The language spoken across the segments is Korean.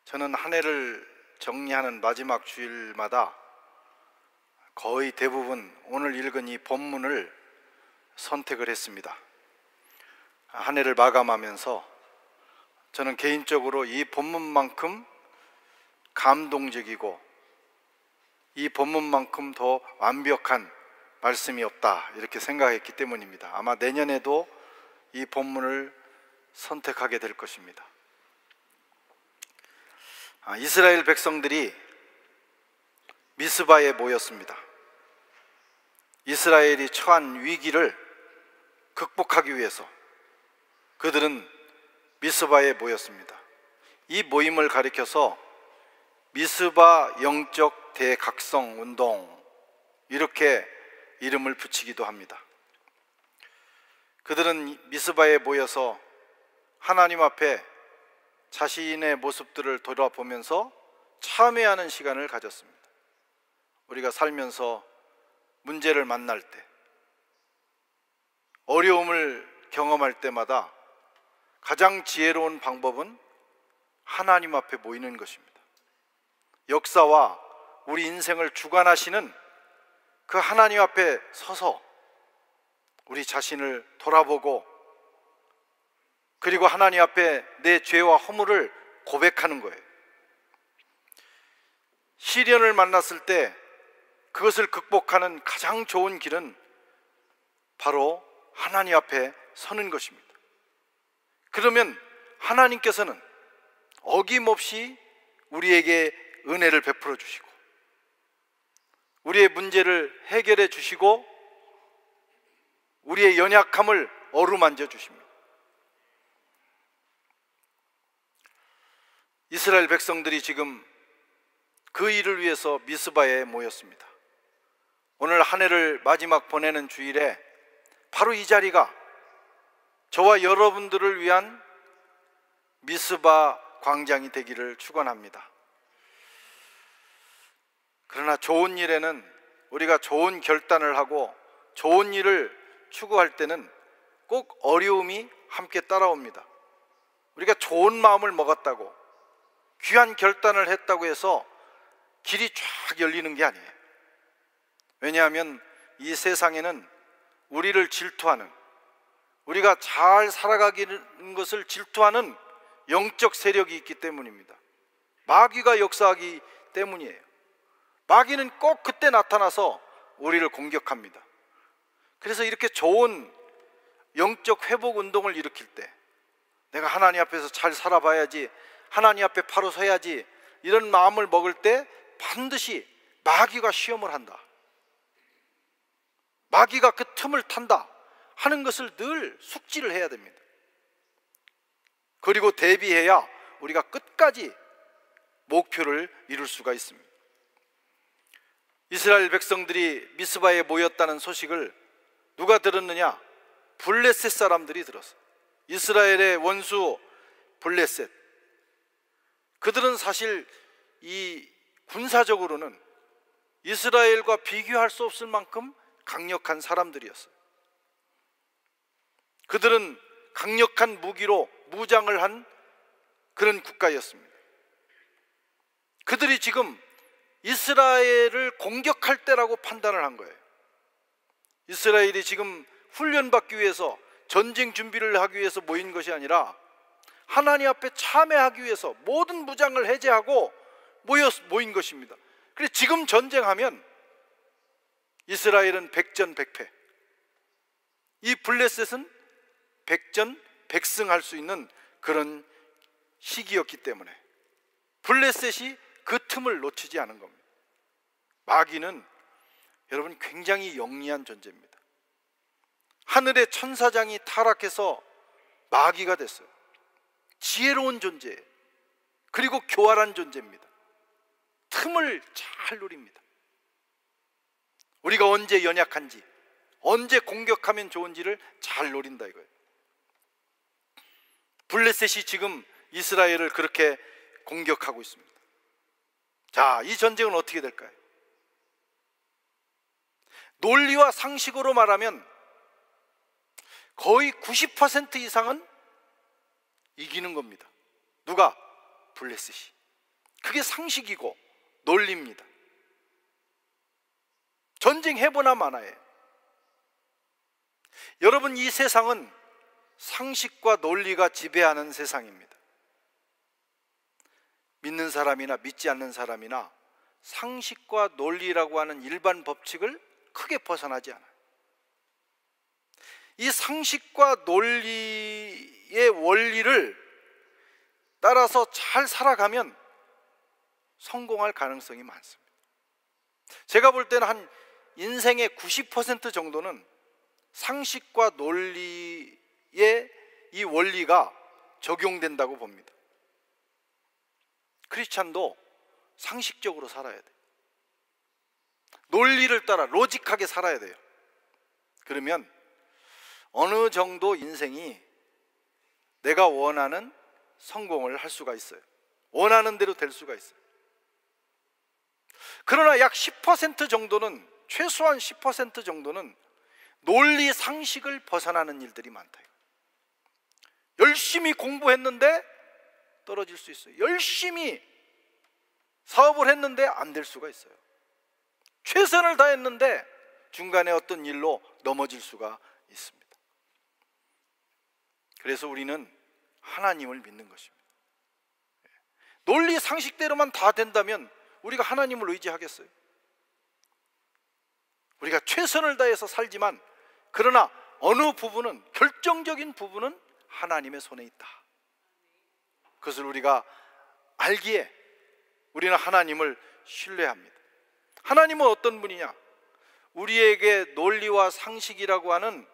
저는 한 해를 정리하는 마지막 주일마다 거의 대부분 오늘 읽은 이 본문을 선택을 했습니다. 한 해를 마감하면서 저는 개인적으로 이 본문만큼 감동적이고 이 본문만큼 더 완벽한 말씀이 없다, 이렇게 생각했기 때문입니다. 아마 내년에도 이 본문을 선택하게 될 것입니다. 이스라엘 백성들이 미스바에 모였습니다. 이스라엘이 처한 위기를 극복하기 위해서 그들은 미스바에 모였습니다. 이 모임을 가리켜서 미스바 영적 대각성 운동, 이렇게 이름을 붙이기도 합니다. 그들은 미스바에 모여서 하나님 앞에 자신의 모습들을 돌아보면서 참회하는 시간을 가졌습니다. 우리가 살면서 문제를 만날 때, 어려움을 경험할 때마다 가장 지혜로운 방법은 하나님 앞에 모이는 것입니다. 역사와 우리 인생을 주관하시는 그 하나님 앞에 서서 우리 자신을 돌아보고, 그리고 하나님 앞에 내 죄와 허물을 고백하는 거예요. 시련을 만났을 때 그것을 극복하는 가장 좋은 길은 바로 하나님 앞에 서는 것입니다. 그러면 하나님께서는 어김없이 우리에게 은혜를 베풀어 주시고 우리의 문제를 해결해 주시고 우리의 연약함을 어루만져 주십니다. 이스라엘 백성들이 지금 그 일을 위해서 미스바에 모였습니다. 오늘 한 해를 마지막 보내는 주일에 바로 이 자리가 저와 여러분들을 위한 미스바 광장이 되기를 축원합니다. 그러나 좋은 일에는, 우리가 좋은 결단을 하고 좋은 일을 추구할 때는 꼭 어려움이 함께 따라옵니다. 우리가 좋은 마음을 먹었다고, 귀한 결단을 했다고 해서 길이 쫙 열리는 게 아니에요. 왜냐하면 이 세상에는 우리를 질투하는, 우리가 잘 살아가는 것을 질투하는 영적 세력이 있기 때문입니다. 마귀가 역사하기 때문이에요. 마귀는 꼭 그때 나타나서 우리를 공격합니다. 그래서 이렇게 좋은 영적 회복 운동을 일으킬 때, 내가 하나님 앞에서 잘 살아봐야지, 하나님 앞에 바로 서야지, 이런 마음을 먹을 때 반드시 마귀가 시험을 한다, 마귀가 그 틈을 탄다 하는 것을 늘 숙지를 해야 됩니다. 그리고 대비해야 우리가 끝까지 목표를 이룰 수가 있습니다. 이스라엘 백성들이 미스바에 모였다는 소식을 누가 들었느냐? 블레셋 사람들이 들었어요. 이스라엘의 원수 블레셋. 그들은 사실 이 군사적으로는 이스라엘과 비교할 수 없을 만큼 강력한 사람들이었어요. 그들은 강력한 무기로 무장을 한 그런 국가였습니다. 그들이 지금 이스라엘을 공격할 때라고 판단을 한 거예요. 이스라엘이 지금 훈련받기 위해서, 전쟁 준비를 하기 위해서 모인 것이 아니라 하나님 앞에 참회하기 위해서 모든 무장을 해제하고 모인 것입니다. 그래서 지금 전쟁하면 이스라엘은 백전백패, 이 블레셋은 백전백승할 수 있는 그런 시기였기 때문에 블레셋이 그 틈을 놓치지 않은 겁니다. 마귀는 여러분 굉장히 영리한 존재입니다. 하늘의 천사장이 타락해서 마귀가 됐어요. 지혜로운 존재, 그리고 교활한 존재입니다. 틈을 잘 노립니다. 우리가 언제 연약한지, 언제 공격하면 좋은지를 잘 노린다 이거예요. 블레셋이 지금 이스라엘을 그렇게 공격하고 있습니다. 자, 이 전쟁은 어떻게 될까요? 논리와 상식으로 말하면 거의 90% 이상은 이기는 겁니다. 누가? 블레셋이. 그게 상식이고 논리입니다. 전쟁해보나 마나예요. 여러분, 이 세상은 상식과 논리가 지배하는 세상입니다. 믿는 사람이나 믿지 않는 사람이나 상식과 논리라고 하는 일반 법칙을 크게 벗어나지 않아요. 이 상식과 논리의 원리를 따라서 잘 살아가면 성공할 가능성이 많습니다. 제가 볼 때는 한 인생의 90% 정도는 상식과 논리의 이 원리가 적용된다고 봅니다. 크리스찬도 상식적으로 살아야 돼요. 논리를 따라 로직하게 살아야 돼요. 그러면 어느 정도 인생이 내가 원하는 성공을 할 수가 있어요. 원하는 대로 될 수가 있어요. 그러나 약 10% 정도는, 최소한 10% 정도는 논리 상식을 벗어나는 일들이 많다. 열심히 공부했는데 떨어질 수 있어요. 열심히 사업을 했는데 안 될 수가 있어요. 최선을 다했는데 중간에 어떤 일로 넘어질 수가 있습니다. 그래서 우리는 하나님을 믿는 것입니다. 논리 상식대로만 다 된다면 우리가 하나님을 의지하겠어요? 우리가 최선을 다해서 살지만, 그러나 어느 부분은, 결정적인 부분은 하나님의 손에 있다. 그것을 우리가 알기에 우리는 하나님을 신뢰합니다. 하나님은 어떤 분이냐? 우리에게 논리와 상식이라고 하는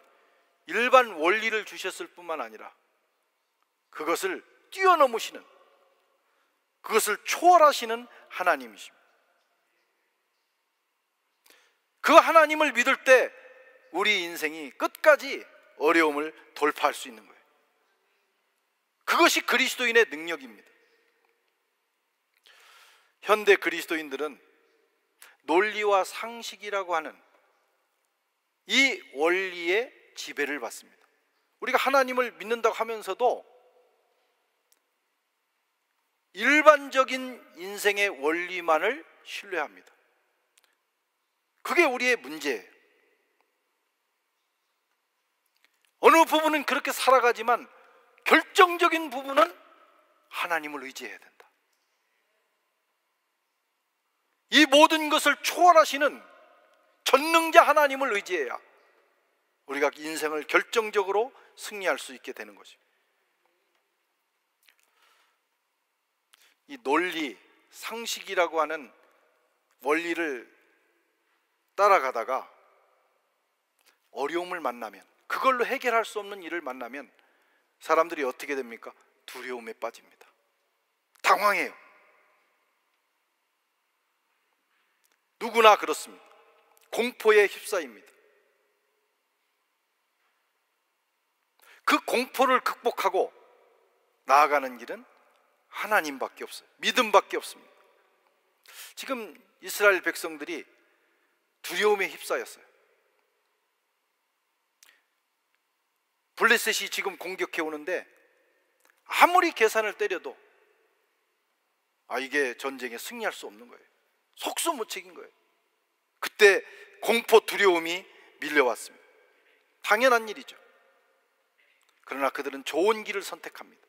일반 원리를 주셨을 뿐만 아니라 그것을 뛰어넘으시는, 그것을 초월하시는 하나님이십니다. 그 하나님을 믿을 때 우리 인생이 끝까지 어려움을 돌파할 수 있는 거예요. 그것이 그리스도인의 능력입니다. 현대 그리스도인들은 논리와 상식이라고 하는 이 원리의 지배를 받습니다. 우리가 하나님을 믿는다고 하면서도 일반적인 인생의 원리만을 신뢰합니다. 그게 우리의 문제예요. 어느 부분은 그렇게 살아가지만 결정적인 부분은 하나님을 의지해야 된다. 이 모든 것을 초월하시는 전능자 하나님을 의지해야 우리가 인생을 결정적으로 승리할 수 있게 되는 것입니다. 이 논리, 상식이라고 하는 원리를 따라가다가 어려움을 만나면, 그걸로 해결할 수 없는 일을 만나면 사람들이 어떻게 됩니까? 두려움에 빠집니다. 당황해요. 누구나 그렇습니다. 공포에 휩싸입니다. 그 공포를 극복하고 나아가는 길은 하나님밖에 없어요. 믿음밖에 없습니다. 지금 이스라엘 백성들이 두려움에 휩싸였어요. 블레셋이 지금 공격해 오는데 아무리 계산을 때려도 이게 전쟁에 승리할 수 없는 거예요. 속수무책인 거예요. 그때 공포, 두려움이 밀려왔습니다. 당연한 일이죠. 그러나 그들은 좋은 길을 선택합니다.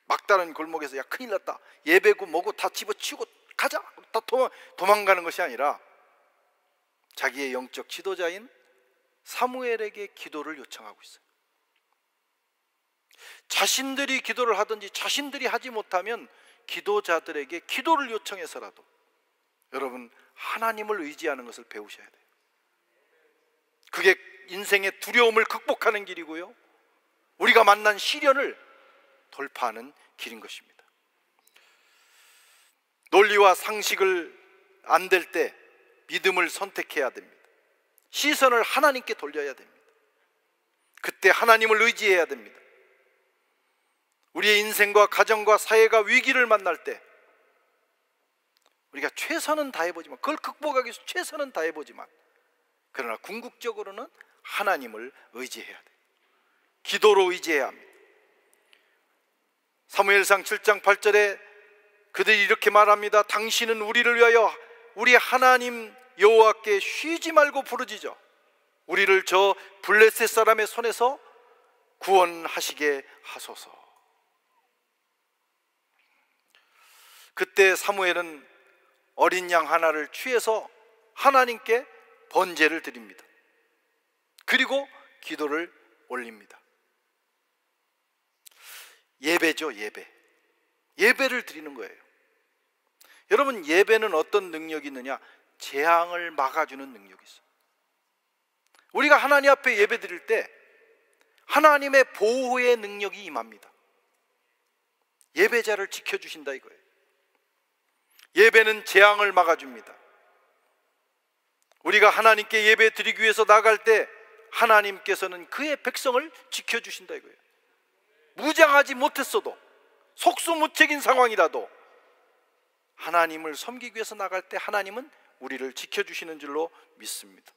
막다른 골목에서 야 큰일 났다, 예배고 뭐고 다 집어치우고 가자, 다 도망가는 것이 아니라 자기의 영적 지도자인 사무엘에게 기도를 요청하고 있어요. 자신들이 기도를 하든지 자신들이 하지 못하면 기도자들에게 기도를 요청해서라도 여러분 하나님을 의지하는 것을 배우셔야 돼요. 그게 인생의 두려움을 극복하는 길이고요, 우리가 만난 시련을 돌파하는 길인 것입니다. 논리와 상식을 안 될 때 믿음을 선택해야 됩니다. 시선을 하나님께 돌려야 됩니다. 그때 하나님을 의지해야 됩니다. 우리의 인생과 가정과 사회가 위기를 만날 때 우리가 최선은 다해보지만, 그걸 극복하기 위해서 최선은 다해보지만, 그러나 궁극적으로는 하나님을 의지해야 돼요. 기도로 의지해야 합니다. 사무엘상 7장 8절에 그들이 이렇게 말합니다. 당신은 우리를 위하여 우리 하나님 여호와께 쉬지 말고 부르짖어 우리를 저 블레셋 사람의 손에서 구원하시게 하소서. 그때 사무엘은 어린 양 하나를 취해서 하나님께 번제를 드립니다. 그리고 기도를 올립니다. 예배죠, 예배. 예배를 드리는 거예요. 여러분, 예배는 어떤 능력이 있느냐? 재앙을 막아주는 능력이 있어요. 우리가 하나님 앞에 예배 드릴 때 하나님의 보호의 능력이 임합니다. 예배자를 지켜주신다 이거예요. 예배는 재앙을 막아줍니다. 우리가 하나님께 예배 드리기 위해서 나갈 때 하나님께서는 그의 백성을 지켜주신다 이거예요. 무장하지 못했어도, 속수무책인 상황이라도 하나님을 섬기기 위해서 나갈 때 하나님은 우리를 지켜주시는 줄로 믿습니다.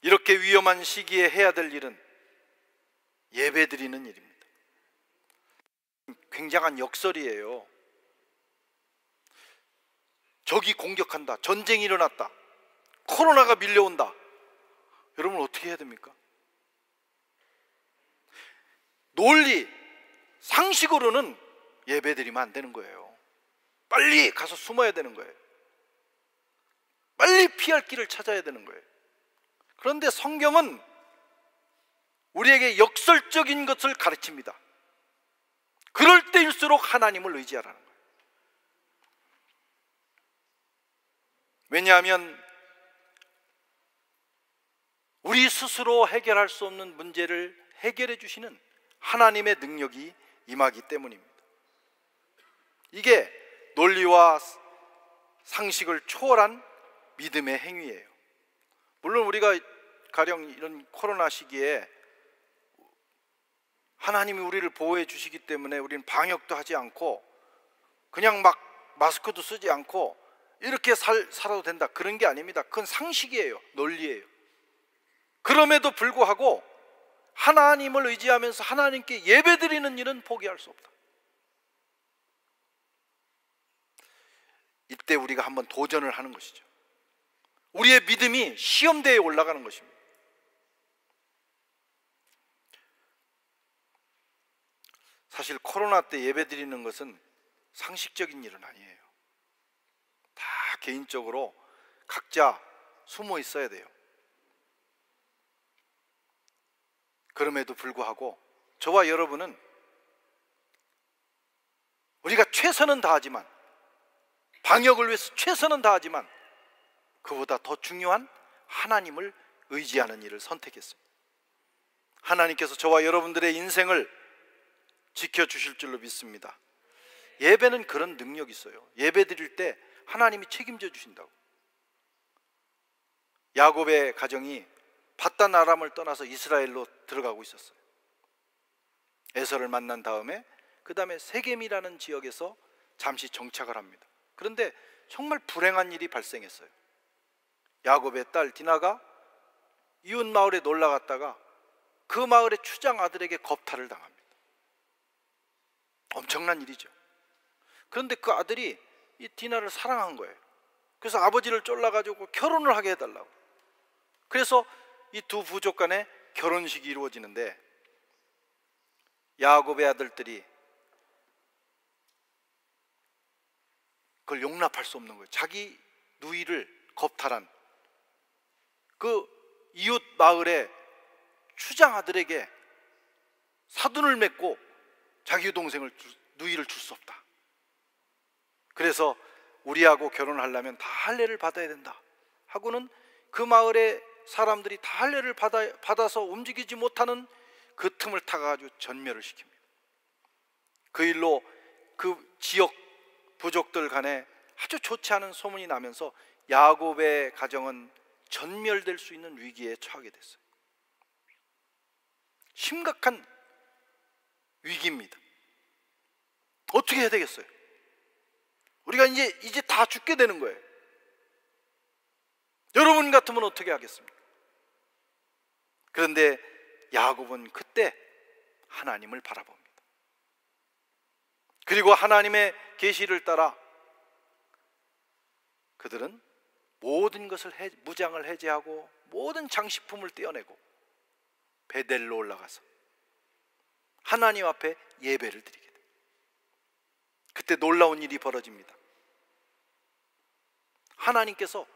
이렇게 위험한 시기에 해야 될 일은 예배 드리는 일입니다. 굉장한 역설이에요. 적이 공격한다, 전쟁이 일어났다, 코로나가 밀려온다. 여러분 어떻게 해야 됩니까? 논리, 상식으로는 예배 드리면 안 되는 거예요. 빨리 가서 숨어야 되는 거예요. 빨리 피할 길을 찾아야 되는 거예요. 그런데 성경은 우리에게 역설적인 것을 가르칩니다. 그럴 때일수록 하나님을 의지하라는 거예요. 왜냐하면 우리 스스로 해결할 수 없는 문제를 해결해 주시는 하나님의 능력이 임하기 때문입니다. 이게 논리와 상식을 초월한 믿음의 행위예요. 물론 우리가 가령 이런 코로나 시기에 하나님이 우리를 보호해 주시기 때문에 우리는 방역도 하지 않고 그냥 막 마스크도 쓰지 않고 이렇게 살아도 된다, 그런 게 아닙니다. 그건 상식이에요, 논리예요. 그럼에도 불구하고 하나님을 의지하면서 하나님께 예배드리는 일은 포기할 수 없다. 이때 우리가 한번 도전을 하는 것이죠. 우리의 믿음이 시험대에 올라가는 것입니다. 사실 코로나 때 예배드리는 것은 상식적인 일은 아니에요. 다 개인적으로 각자 숨어 있어야 돼요. 그럼에도 불구하고 저와 여러분은 우리가 최선은 다하지만, 방역을 위해서 최선은 다하지만 그보다 더 중요한 하나님을 의지하는 일을 선택했습니다. 하나님께서 저와 여러분들의 인생을 지켜주실 줄로 믿습니다. 예배는 그런 능력이 있어요. 예배 드릴 때 하나님이 책임져 주신다고. 야곱의 가정이 밧단 아람을 떠나서 이스라엘로 들어가고 있었어요. 에서를 만난 다음에 그 다음에 세겜이라는 지역에서 잠시 정착을 합니다. 그런데 정말 불행한 일이 발생했어요. 야곱의 딸 디나가 이웃 마을에 놀러 갔다가 그 마을의 추장 아들에게 겁탈을 당합니다. 엄청난 일이죠. 그런데 그 아들이 이 디나를 사랑한 거예요. 그래서 아버지를 쫄라가지고 결혼을 하게 해달라고. 그래서 이 두 부족 간에 결혼식이 이루어지는데 야곱의 아들들이 그걸 용납할 수 없는 거예요. 자기 누이를 겁탈한 그 이웃 마을의 추장 아들에게 사돈을 맺고 자기 동생을 누이를 줄 수 없다. 그래서 우리하고 결혼하려면 다 할례를 받아야 된다 하고는 그 마을의 사람들이 다 할례를 받아서 움직이지 못하는 그 틈을 타가지고 전멸을 시킵니다. 그 일로 그 지역 부족들 간에 아주 좋지 않은 소문이 나면서 야곱의 가정은 전멸될 수 있는 위기에 처하게 됐어요. 심각한 위기입니다. 어떻게 해야 되겠어요? 우리가 이제 다 죽게 되는 거예요. 여러분 같으면 어떻게 하겠습니까? 그런데 야곱은 그때 하나님을 바라봅니다. 그리고 하나님의 계시를 따라 그들은 모든 것을 무장을 해제하고 모든 장식품을 떼어내고 베델로 올라가서 하나님 앞에 예배를 드리게 돼요. 그때 놀라운 일이 벌어집니다. 하나님께서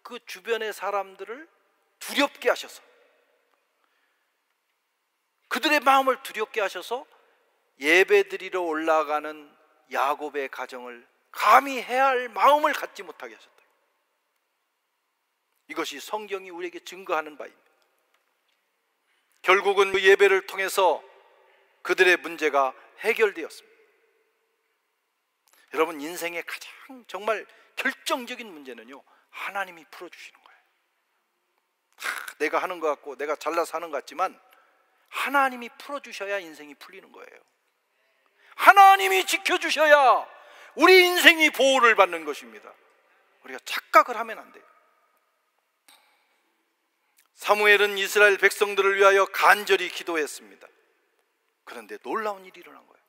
그 주변의 사람들을 두렵게 하셔서, 그들의 마음을 두렵게 하셔서 예배드리러 올라가는 야곱의 가정을 감히 해야 할 마음을 갖지 못하게 하셨다. 이것이 성경이 우리에게 증거하는 바입니다. 결국은 그 예배를 통해서 그들의 문제가 해결되었습니다. 여러분, 인생의 가장 정말 결정적인 문제는요, 하나님이 풀어주시는 거예요. 내가 하는 것 같고 내가 잘나서 하는 것 같지만 하나님이 풀어주셔야 인생이 풀리는 거예요. 하나님이 지켜주셔야 우리 인생이 보호를 받는 것입니다. 우리가 착각을 하면 안 돼요. 사무엘은 이스라엘 백성들을 위하여 간절히 기도했습니다. 그런데 놀라운 일이 일어난 거예요.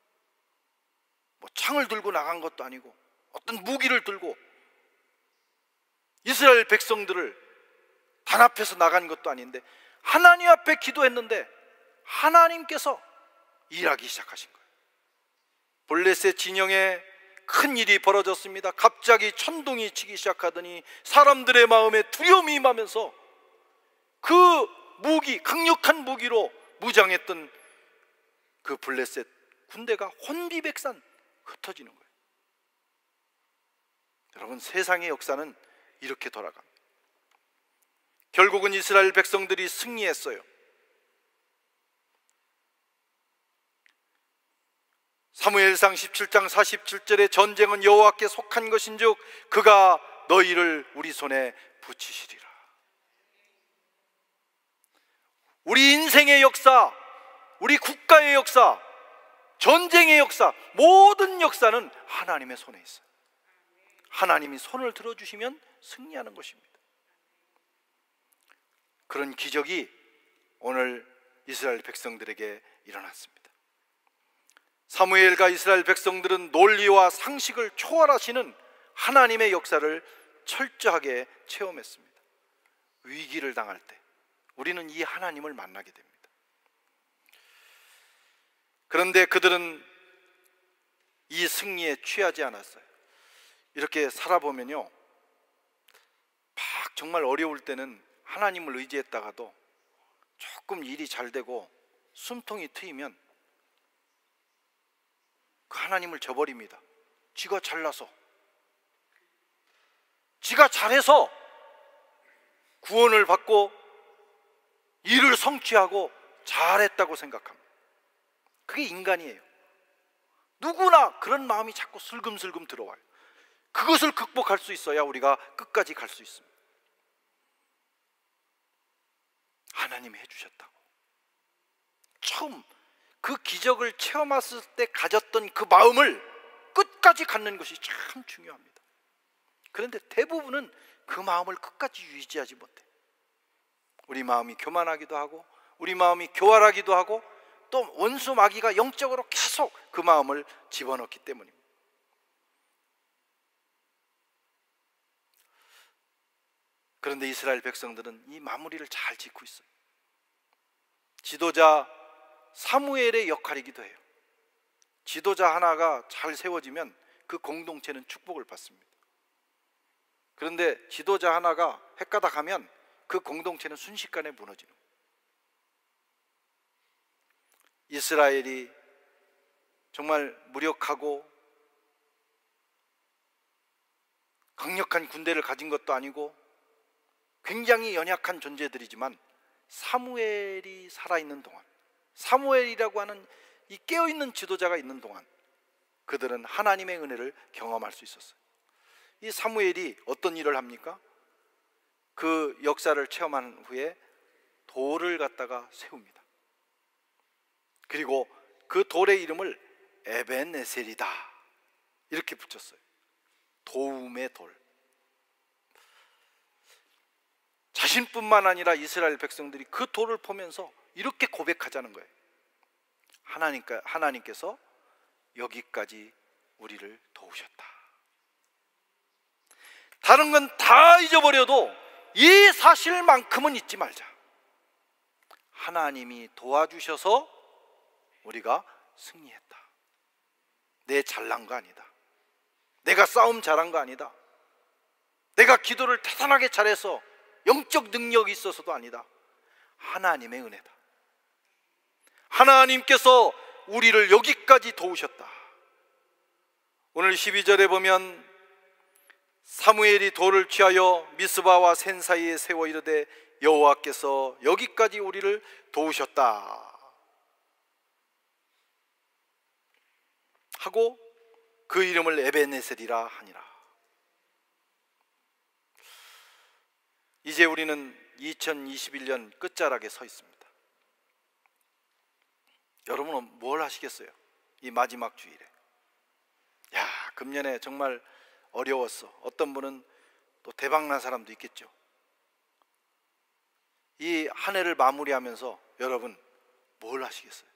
뭐 창을 들고 나간 것도 아니고 어떤 무기를 들고 이스라엘 백성들을 단합해서 나간 것도 아닌데 하나님 앞에 기도했는데 하나님께서 일하기 시작하신 거예요. 블레셋 진영에 큰 일이 벌어졌습니다. 갑자기 천둥이 치기 시작하더니 사람들의 마음에 두려움이 임하면서 그 무기, 강력한 무기로 무장했던 그 블레셋 군대가 혼비백산 흩어지는 거예요. 여러분, 세상의 역사는 이렇게 돌아갑니다. 결국은 이스라엘 백성들이 승리했어요. 사무엘상 17장 47절에 전쟁은 여호와께 속한 것인즉 그가 너희를 우리 손에 붙이시리라. 우리 인생의 역사, 우리 국가의 역사, 전쟁의 역사, 모든 역사는 하나님의 손에 있어요. 하나님이 손을 들어주시면 승리하는 것입니다. 그런 기적이 오늘 이스라엘 백성들에게 일어났습니다. 사무엘과 이스라엘 백성들은 논리와 상식을 초월하시는 하나님의 역사를 철저하게 체험했습니다. 위기를 당할 때 우리는 이 하나님을 만나게 됩니다. 그런데 그들은 이 승리에 취하지 않았어요. 이렇게 살아보면요, 막 정말 어려울 때는 하나님을 의지했다가도 조금 일이 잘 되고 숨통이 트이면 그 하나님을 저버립니다. 지가 잘나서, 지가 잘해서 구원을 받고 일을 성취하고 잘했다고 생각합니다. 그게 인간이에요. 누구나 그런 마음이 자꾸 슬금슬금 들어와요. 그것을 극복할 수 있어야 우리가 끝까지 갈 수 있습니다. 하나님이 해주셨다고. 처음 그 기적을 체험했을 때 가졌던 그 마음을 끝까지 갖는 것이 참 중요합니다. 그런데 대부분은 그 마음을 끝까지 유지하지 못해. 우리 마음이 교만하기도 하고 우리 마음이 교활하기도 하고 또 원수 마귀가 영적으로 계속 그 마음을 집어넣기 때문입니다. 그런데 이스라엘 백성들은 이 마무리를 잘 짓고 있어요. 지도자 사무엘의 역할이기도 해요. 지도자 하나가 잘 세워지면 그 공동체는 축복을 받습니다. 그런데 지도자 하나가 헷가닥하면 그 공동체는 순식간에 무너지는 거예요. 이스라엘이 정말 무력하고 강력한 군대를 가진 것도 아니고 굉장히 연약한 존재들이지만 사무엘이 살아있는 동안, 사무엘이라고 하는 이 깨어있는 지도자가 있는 동안 그들은 하나님의 은혜를 경험할 수 있었어요. 이 사무엘이 어떤 일을 합니까? 그 역사를 체험한 후에 돌을 갖다가 세웁니다. 그리고 그 돌의 이름을 에벤에셀이다 이렇게 붙였어요. 도움의 돌. 자신뿐만 아니라 이스라엘 백성들이 그 돌을 보면서 이렇게 고백하자는 거예요. 하나님께서 여기까지 우리를 도우셨다. 다른 건 다 잊어버려도 이 사실만큼은 잊지 말자. 하나님이 도와주셔서 우리가 승리했다. 내 잘난 거 아니다. 내가 싸움 잘한 거 아니다. 내가 기도를 대단하게 잘해서 영적 능력이 있어서도 아니다. 하나님의 은혜다. 하나님께서 우리를 여기까지 도우셨다. 오늘 12절에 보면 사무엘이 돌을 취하여 미스바와 센 사이에 세워 이르되 여호와께서 여기까지 우리를 도우셨다 하고 그 이름을 에벤에셀이라 하니라. 이제 우리는 2021년 끝자락에 서 있습니다. 여러분은 뭘 하시겠어요? 이 마지막 주일에. 야, 금년에 정말 어려웠어. 어떤 분은 또 대박난 사람도 있겠죠. 이 한 해를 마무리하면서 여러분 뭘 하시겠어요?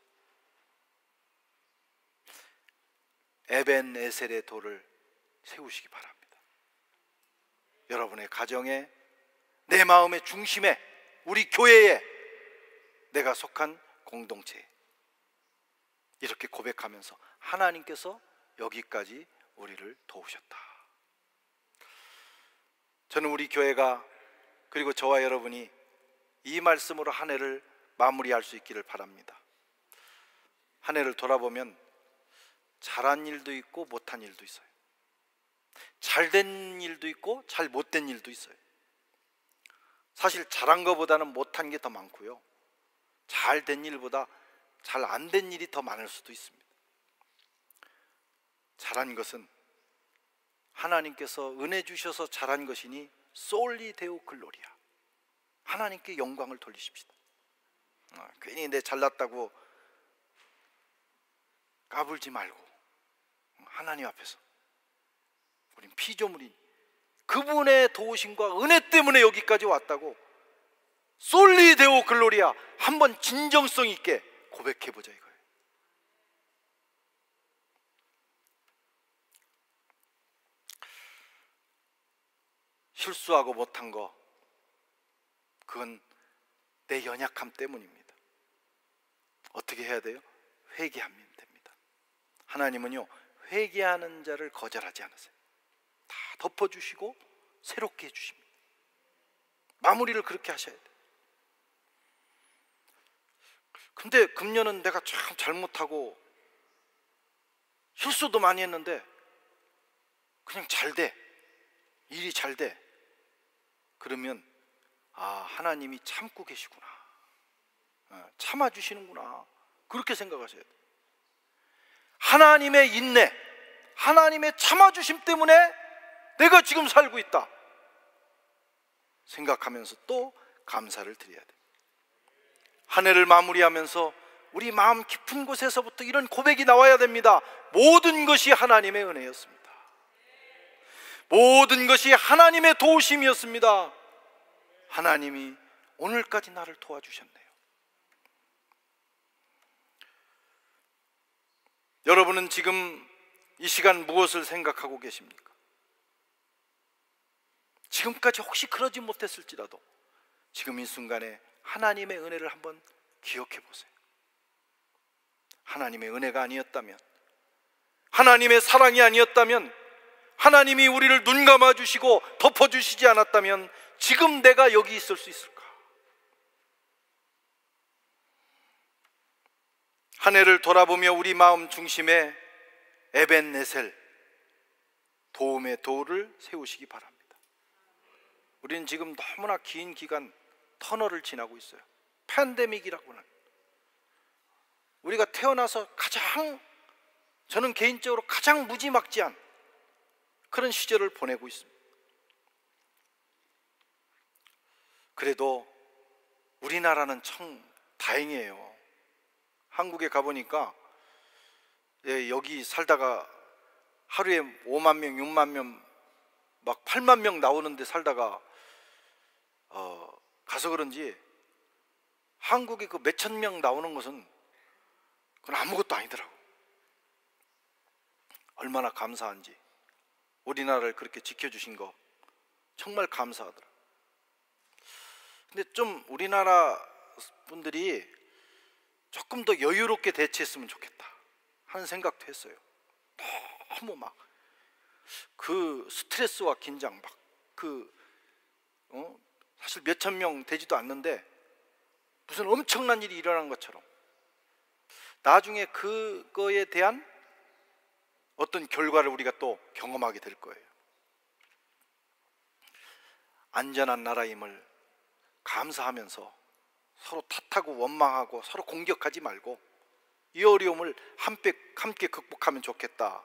에벤에셀의 돌을 세우시기 바랍니다. 여러분의 가정에, 내 마음의 중심에, 우리 교회에, 내가 속한 공동체에 이렇게 고백하면서 하나님께서 여기까지 우리를 도우셨다. 저는 우리 교회가, 그리고 저와 여러분이 이 말씀으로 한 해를 마무리할 수 있기를 바랍니다. 한 해를 돌아보면 잘한 일도 있고 못한 일도 있어요. 잘된 일도 있고 잘 못된 일도 있어요. 사실 잘한 것보다는 못한 게 더 많고요, 잘된 일보다 잘 안 된 일이 더 많을 수도 있습니다. 잘한 것은 하나님께서 은혜 주셔서 잘한 것이니 솔리 데오 글로리아, 하나님께 영광을 돌리십시다. 괜히 내 잘났다고 까불지 말고 하나님 앞에서 우린 피조물인 그분의 도우심과 은혜 때문에 여기까지 왔다고 솔리 데오 글로리아 한번 진정성 있게 고백해보자 이거예요. 실수하고 못한 거, 그건 내 연약함 때문입니다. 어떻게 해야 돼요? 회개하면 됩니다. 하나님은요, 회개하는 자를 거절하지 않으세요. 다 덮어주시고 새롭게 해주십니다. 마무리를 그렇게 하셔야 돼요. 근데 금년은 내가 참 잘못하고 실수도 많이 했는데 그냥 잘 돼, 일이 잘 돼. 그러면 하나님이 참고 계시구나, 참아주시는구나, 그렇게 생각하셔야 돼요. 하나님의 인내, 하나님의 참아주심 때문에 내가 지금 살고 있다 생각하면서 또 감사를 드려야 돼요. 한 해를 마무리하면서 우리 마음 깊은 곳에서부터 이런 고백이 나와야 됩니다. 모든 것이 하나님의 은혜였습니다. 모든 것이 하나님의 도우심이었습니다. 하나님이 오늘까지 나를 도와주셨네요. 여러분은 지금 이 시간 무엇을 생각하고 계십니까? 지금까지 혹시 그러지 못했을지라도 지금 이 순간에 하나님의 은혜를 한번 기억해 보세요. 하나님의 은혜가 아니었다면, 하나님의 사랑이 아니었다면, 하나님이 우리를 눈 감아주시고 덮어주시지 않았다면 지금 내가 여기 있을 수 있을까? 한 해를 돌아보며 우리 마음 중심에 에벤네셀, 도움의 도를 세우시기 바랍니다. 우리는 지금 너무나 긴 기간 터널을 지나고 있어요. 팬데믹이라고는 우리가 태어나서 가장, 저는 개인적으로 가장 무지막지한 그런 시절을 보내고 있습니다. 그래도 우리나라는 참 다행이에요. 한국에 가보니까 여기 살다가 하루에 5만 명, 6만 명, 막 8만 명 나오는데 살다가 가서 그런지 한국에 그 몇천 명 나오는 것은 그건 아무것도 아니더라고. 얼마나 감사한지, 우리나라를 그렇게 지켜주신 거 정말 감사하더라. 근데 좀 우리나라 분들이 조금 더 여유롭게 대처했으면 좋겠다 하는 생각도 했어요. 너무 막 그 스트레스와 긴장, 막 사실 몇천 명 되지도 않는데 무슨 엄청난 일이 일어난 것처럼, 나중에 그거에 대한 어떤 결과를 우리가 또 경험하게 될 거예요. 안전한 나라임을 감사하면서 서로 탓하고 원망하고 서로 공격하지 말고 이 어려움을 함께 극복하면 좋겠다,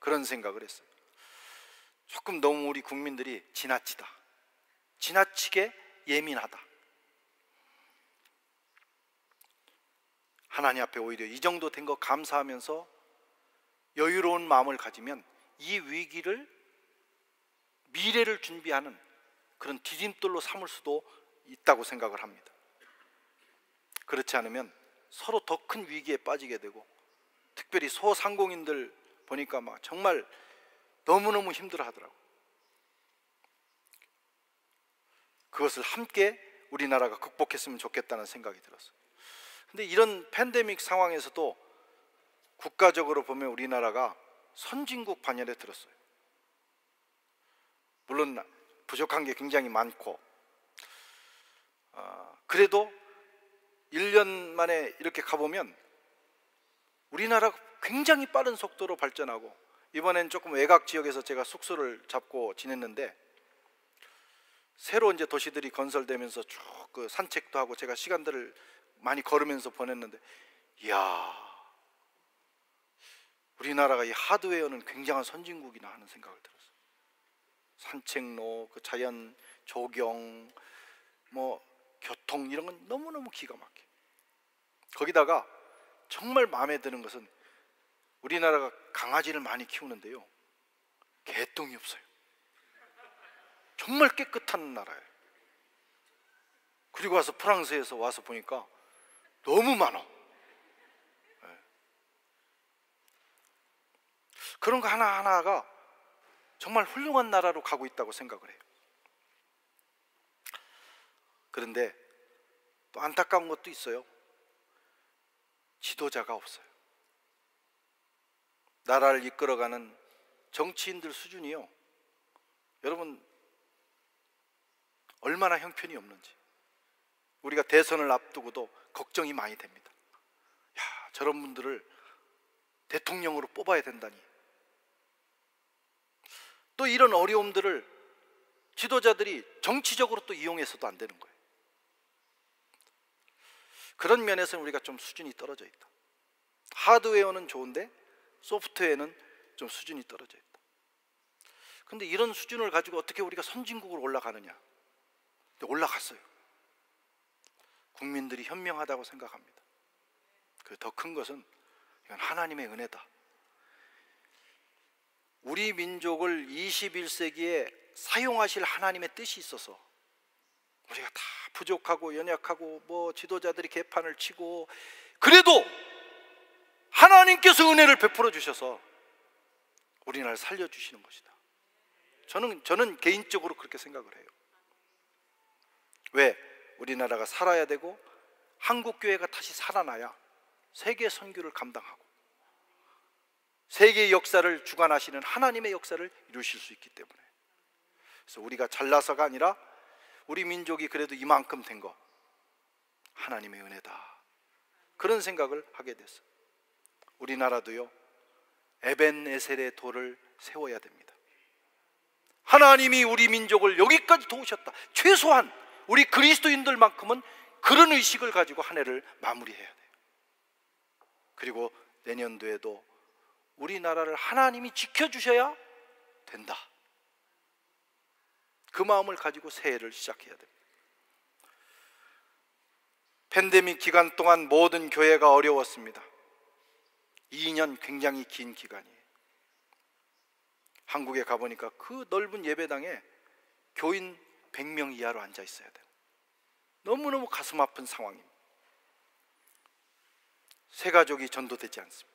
그런 생각을 했어요. 조금 너무 우리 국민들이 지나치게 예민하다. 하나님 앞에 오히려 이 정도 된 거 감사하면서 여유로운 마음을 가지면 이 위기를 미래를 준비하는 그런 디딤돌로 삼을 수도 있다고 생각을 합니다. 그렇지 않으면 서로 더 큰 위기에 빠지게 되고, 특별히 소상공인들 보니까 막 정말 너무너무 힘들어 하더라고요. 그것을 함께 우리나라가 극복했으면 좋겠다는 생각이 들었어요. 근데 이런 팬데믹 상황에서도 국가적으로 보면 우리나라가 선진국 반열에 들었어요. 물론 부족한 게 굉장히 많고, 그래도 1년 만에 이렇게 가보면 우리나라가 굉장히 빠른 속도로 발전하고, 이번엔 조금 외곽 지역에서 제가 숙소를 잡고 지냈는데, 새로 이제 도시들이 건설되면서 쭉 그 산책도 하고 제가 시간들을 많이 걸으면서 보냈는데, 이야, 우리나라가 이 하드웨어는 굉장한 선진국이나 하는 생각을 들었어요. 산책로, 그 자연 조경, 뭐 교통, 이런 건 너무너무 기가 막혀. 거기다가 정말 마음에 드는 것은 우리나라가 강아지를 많이 키우는데요, 개똥이 없어요. 정말 깨끗한 나라예요. 그리고 와서 프랑스에서 와서 보니까 너무 많아. 그런 거 하나하나가 정말 훌륭한 나라로 가고 있다고 생각을 해요. 그런데 또 안타까운 것도 있어요. 지도자가 없어요. 나라를 이끌어가는 정치인들 수준이요, 여러분 얼마나 형편이 없는지 우리가 대선을 앞두고도 걱정이 많이 됩니다. 야, 저런 분들을 대통령으로 뽑아야 된다니. 또 이런 어려움들을 지도자들이 정치적으로 또 이용해서도 안 되는 거예요. 그런 면에서는 우리가 좀 수준이 떨어져 있다. 하드웨어는 좋은데 소프트웨어는 좀 수준이 떨어져 있다. 근데 이런 수준을 가지고 어떻게 우리가 선진국으로 올라가느냐? 근데 올라갔어요. 국민들이 현명하다고 생각합니다. 그 더 큰 것은 이건 하나님의 은혜다. 우리 민족을 21세기에 사용하실 하나님의 뜻이 있어서 우리가 다 부족하고 연약하고 뭐 지도자들이 개판을 치고, 그래도 하나님께서 은혜를 베풀어 주셔서 우리나라를 살려주시는 것이다. 저는 개인적으로 그렇게 생각을 해요. 왜? 우리나라가 살아야 되고 한국교회가 다시 살아나야 세계 선교를 감당하고 세계의 역사를 주관하시는 하나님의 역사를 이루실 수 있기 때문에. 그래서 우리가 잘나서가 아니라 우리 민족이 그래도 이만큼 된 거 하나님의 은혜다, 그런 생각을 하게 됐어요. 우리나라도요, 에벤에셀의 돌을 세워야 됩니다. 하나님이 우리 민족을 여기까지 도우셨다. 최소한 우리 그리스도인들만큼은 그런 의식을 가지고 한 해를 마무리해야 돼요. 그리고 내년도에도 우리나라를 하나님이 지켜주셔야 된다. 그 마음을 가지고 새해를 시작해야 됩니다. 팬데믹 기간 동안 모든 교회가 어려웠습니다. 2년 굉장히 긴 기간이에요. 한국에 가보니까 그 넓은 예배당에 교인 100명 이하로 앉아 있어야 돼요. 너무너무 가슴 아픈 상황입니다. 새 가족이 전도되지 않습니다.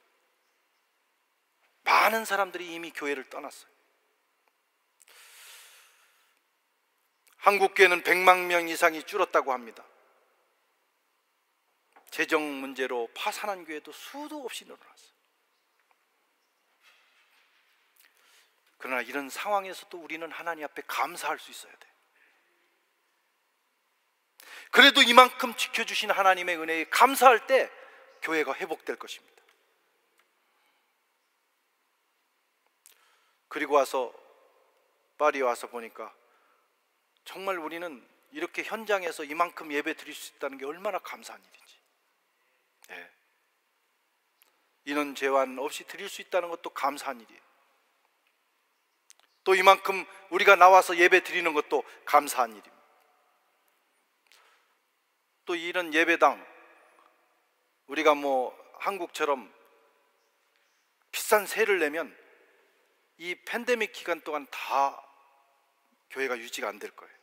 많은 사람들이 이미 교회를 떠났어요. 한국 교회는 100만 명 이상이 줄었다고 합니다. 재정 문제로 파산한 교회도 수도 없이 늘어났어요. 그러나 이런 상황에서도 우리는 하나님 앞에 감사할 수 있어야 돼. 그래도 이만큼 지켜주신 하나님의 은혜에 감사할 때 교회가 회복될 것입니다. 그리고 와서 파리에 와서 보니까 정말 우리는 이렇게 현장에서 이만큼 예배 드릴 수 있다는 게 얼마나 감사한 일인지. 예. 인원 제한 없이 드릴 수 있다는 것도 감사한 일이에요. 또 이만큼 우리가 나와서 예배 드리는 것도 감사한 일입니다. 또 이런 예배당, 우리가 한국처럼 비싼 세를 내면 이 팬데믹 기간 동안 다 교회가 유지가 안 될 거예요.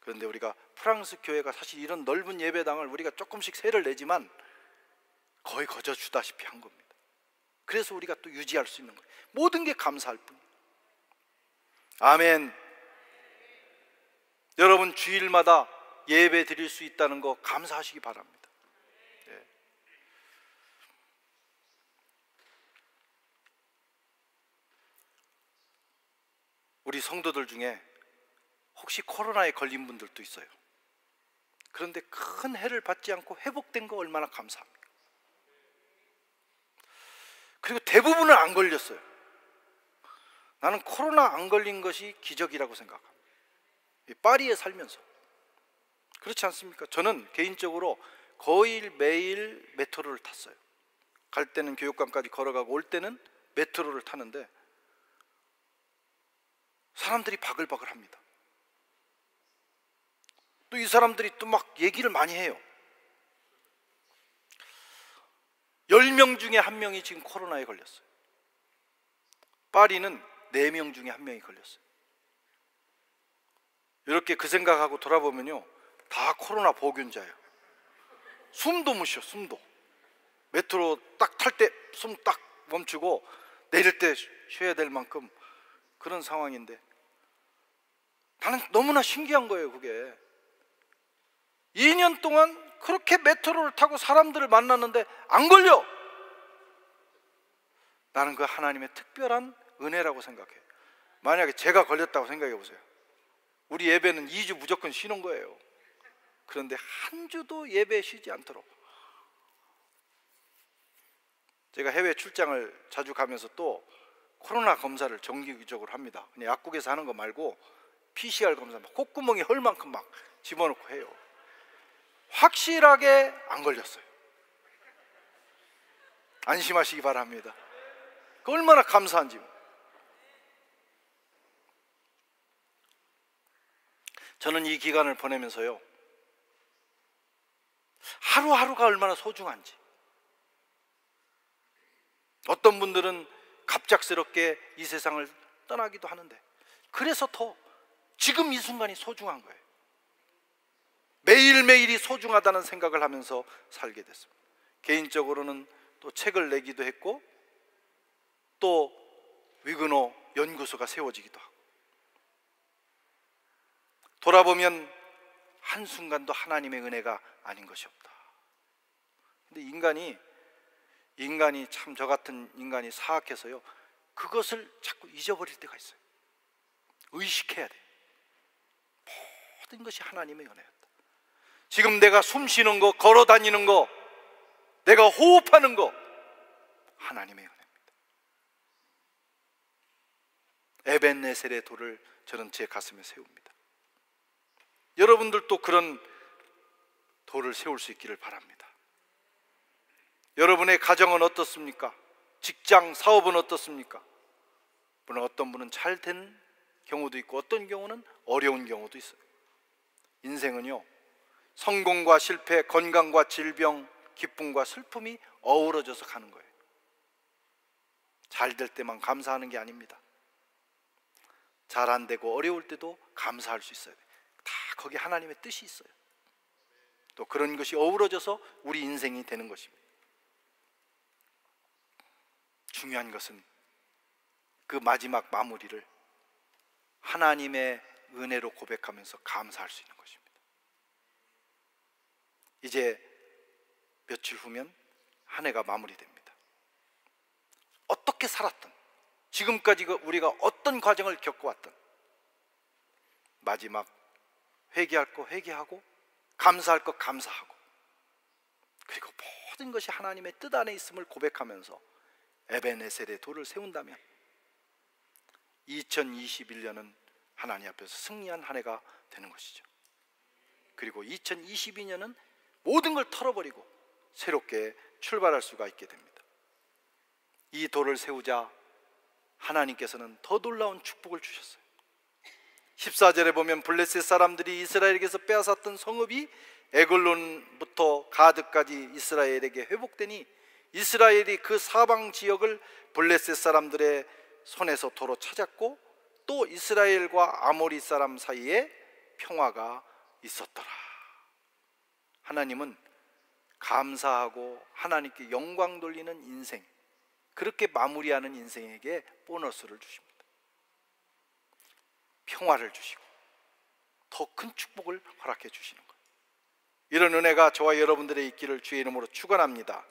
그런데 우리가 프랑스 교회가 사실 이런 넓은 예배당을 우리가 조금씩 세를 내지만 거의 거저 주다시피 한 겁니다. 그래서 우리가 또 유지할 수 있는 거예요. 모든 게 감사할 뿐이에요. 아멘. 여러분 주일마다 예배 드릴 수 있다는 거 감사하시기 바랍니다. 네. 우리 성도들 중에 혹시 코로나에 걸린 분들도 있어요. 그런데 큰 해를 받지 않고 회복된 거 얼마나 감사합니까? 그리고 대부분은 안 걸렸어요. 나는 코로나 안 걸린 것이 기적이라고 생각합니다. 파리에 살면서. 그렇지 않습니까? 저는 개인적으로 거의 매일 메트로를 탔어요. 갈 때는 교육관까지 걸어가고 올 때는 메트로를 타는데 사람들이 바글바글 합니다. 또 이 사람들이 또 막 얘기를 많이 해요. 10명 중에 1명이 지금 코로나에 걸렸어요. 파리는 4명 중에 1명이 걸렸어요. 이렇게 그 생각하고 돌아보면요, 다 코로나 보균자예요. 숨도 못 쉬어. 숨도. 메트로 딱 탈 때 숨 딱 멈추고 내릴 때 쉬어야 될 만큼 그런 상황인데 나는 너무나 신기한 거예요. 그게 2년 동안 그렇게 메트로를 타고 사람들을 만났는데 안 걸려. 나는 그 하나님의 특별한 은혜라고 생각해요. 만약에 제가 걸렸다고 생각해 보세요. 우리 예배는 2주 무조건 쉬는 거예요. 그런데 한 주도 예배 쉬지 않도록. 제가 해외 출장을 자주 가면서 또 코로나 검사를 정기적으로 합니다. 그냥 약국에서 하는 거 말고 PCR 검사 막 콧구멍에 헐 만큼 막 집어넣고 해요. 확실하게 안 걸렸어요. 안심하시기 바랍니다. 그 얼마나 감사한지. 저는 이 기간을 보내면서요, 하루하루가 얼마나 소중한지. 어떤 분들은 갑작스럽게 이 세상을 떠나기도 하는데 그래서 더 지금 이 순간이 소중한 거예요. 매일매일이 소중하다는 생각을 하면서 살게 됐습니다. 개인적으로는 또 책을 내기도 했고 또 위그너 연구소가 세워지기도 하고, 돌아보면 한순간도 하나님의 은혜가 아닌 것이 없다. 근데 인간이 참, 저 같은 인간이 사악해서요, 그것을 자꾸 잊어버릴 때가 있어요. 의식해야 돼. 모든 것이 하나님의 은혜였다. 지금 내가 숨 쉬는 거, 걸어 다니는 거, 내가 호흡하는 거, 하나님의 은혜입니다. 에벤네셀의 돌을 저는 제 가슴에 세웁니다. 여러분들도 그런 돌을 세울 수 있기를 바랍니다. 여러분의 가정은 어떻습니까? 직장, 사업은 어떻습니까? 물론 어떤 분은 잘 된 경우도 있고 어떤 경우는 어려운 경우도 있어요. 인생은요, 성공과 실패, 건강과 질병, 기쁨과 슬픔이 어우러져서 가는 거예요. 잘 될 때만 감사하는 게 아닙니다. 잘 안 되고 어려울 때도 감사할 수 있어야 돼요. 다 거기 하나님의 뜻이 있어요. 또 그런 것이 어우러져서 우리 인생이 되는 것입니다. 중요한 것은 그 마지막 마무리를 하나님의 은혜로 고백하면서 감사할 수 있는 것입니다. 이제 며칠 후면 한 해가 마무리됩니다. 어떻게 살았든, 지금까지 우리가 어떤 과정을 겪어왔든 마지막 회개할 거 회개하고 감사할 거 감사하고, 그리고 모든 것이 하나님의 뜻 안에 있음을 고백하면서 에베네셀의 돌을 세운다면 2021년은 하나님 앞에서 승리한 한 해가 되는 것이죠. 그리고 2022년은 모든 걸 털어버리고 새롭게 출발할 수가 있게 됩니다. 이 돌을 세우자 하나님께서는 더 놀라운 축복을 주셨어요. 14절에 보면 블레셋 사람들이 이스라엘에게서 빼앗았던 성읍이 에글론부터 가드까지 이스라엘에게 회복되니 이스라엘이 그 사방 지역을 블레셋 사람들의 손에서 도로 찾았고 또 이스라엘과 아모리 사람 사이에 평화가 있었더라. 하나님은 감사하고 하나님께 영광 돌리는 인생, 그렇게 마무리하는 인생에게 보너스를 주십니다. 평화를 주시고 더 큰 축복을 허락해 주시는 거예요. 이런 은혜가 저와 여러분들의 있기를 주의 이름으로 축원합니다.